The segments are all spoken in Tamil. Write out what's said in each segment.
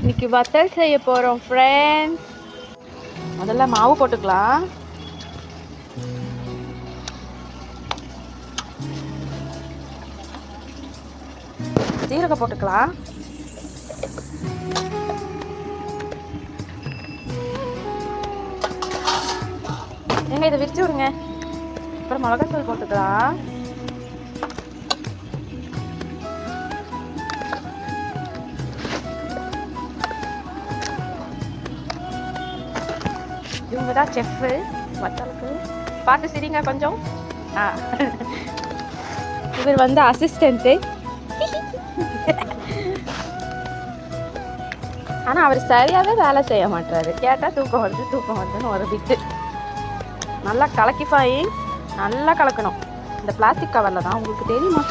இன்னைக்கு வத்தல் செய்ய போகிறோம் ஃப்ரெண்ட்ஸ். முதல்ல மாவு போட்டுக்கலாம். ஜீரகம் போட்டுக்கலாம். எங்க இதை விரிச்சு விடுங்க. அப்புறம் மிளகாத்தூள் போட்டுக்கலாம். இவங்க தான் செஃப்பு வத்தலுக்கு. பார்த்து சிரிங்க கொஞ்சம். இவர் வந்து அசிஸ்டண்ட்டு. ஆனால் அவர் சரியாகவே வேலை செய்ய மாட்டாரு. கேட்டால் தூக்கம் வருதுன்னு ஒரு பிட்டு. நல்லா கலக்கிஃபாயி நல்லா கலக்கணும். இந்த பிளாஸ்டிக் கவரில் தான், உங்களுக்கு தெரியுமா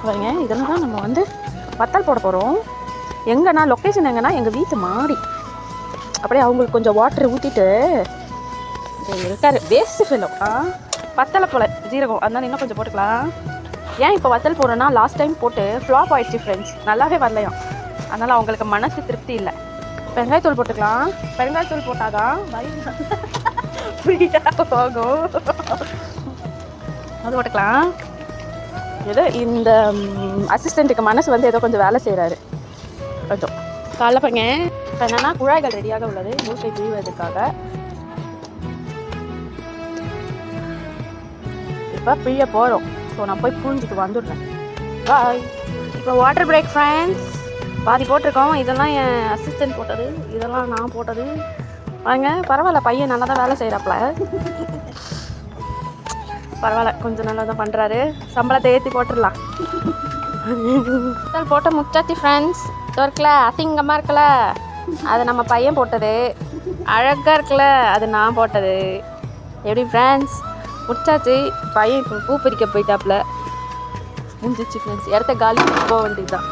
பாருங்க. இதெல்லாம் தான் நம்ம வந்து வத்தல் போட போகிறோம். எங்கன்னா லொக்கேஷன் எங்கன்னா எங்கள் வீட்டு மாடி. அப்படியே அவங்களுக்கு கொஞ்சம் வாட்டர் ஊற்றிட்டு இருக்காரு. Waste fellow. வத்தலை போல் ஜீரகம் அதனால இன்னும் கொஞ்சம் போட்டுக்கலாம். ஏன் இப்போ வத்தல் போடுறோன்னா, லாஸ்ட் டைம் போட்டு ஃப்ளாப் ஆயிடுச்சு ஃப்ரெண்ட்ஸ். நல்லாவே வரலையாம். அதனால் அவங்களுக்கு மனசு திருப்தி இல்லை. பெருங்காயத்தூள் போட்டுக்கலாம். பெருங்காயத்தூள் போட்டாதான் வயிறு ஃப்ரீயாக போகும். அது போட்டுக்கலாம். ஏதோ இந்த அசிஸ்டண்ட்டுக்கு மனசு வந்து ஏதோ கொஞ்சம் வேலை செய்கிறாரு. கொஞ்சம் காலைல பாருங்க. இப்போ என்னென்னா குழாய்கள் ரெடியாக உள்ளது மூட்டை பிழிவதற்காக. இப்போ பிழிய போகிறோம். ஸோ நான் போய் புழிஞ்சிட்டு வந்துடுறேன். பாய். இப்போ வாட்டர் பிரேக் ஃப்ரெண்ட்ஸ். பாதி போட்டிருக்கோம். இதெல்லாம் என் அசிஸ்டன்ட் போட்டது, இதெல்லாம் நான் போட்டது. வாங்க, பரவாயில்ல, பையன் நல்லா தான் வேலை செய்கிறாப்புல. பரவாயில்ல, கொஞ்சம் நல்லா தான் பண்ணுறாரு. சம்பளத்தை ஏற்றி போட்டுடலாம். போட்ட முச்சாச்சி ஃப்ரெண்ட்ஸ். இருக்குல்ல, அசிங்கமாக இருக்குல்ல, அது நம்ம பையன் போட்டது. அழகாக இருக்குல்ல, அது நான் போட்டது. எப்படி ஃப்ரெண்ட்ஸ்? முடிச்சாச்சு. பையன் இப்போ பூ பறிக்க போயிட்டாப்புல. முடிஞ்சிச்சு ஃப்ரெண்ட்ஸ். இடத்த காலி போக வேண்டியது தான்.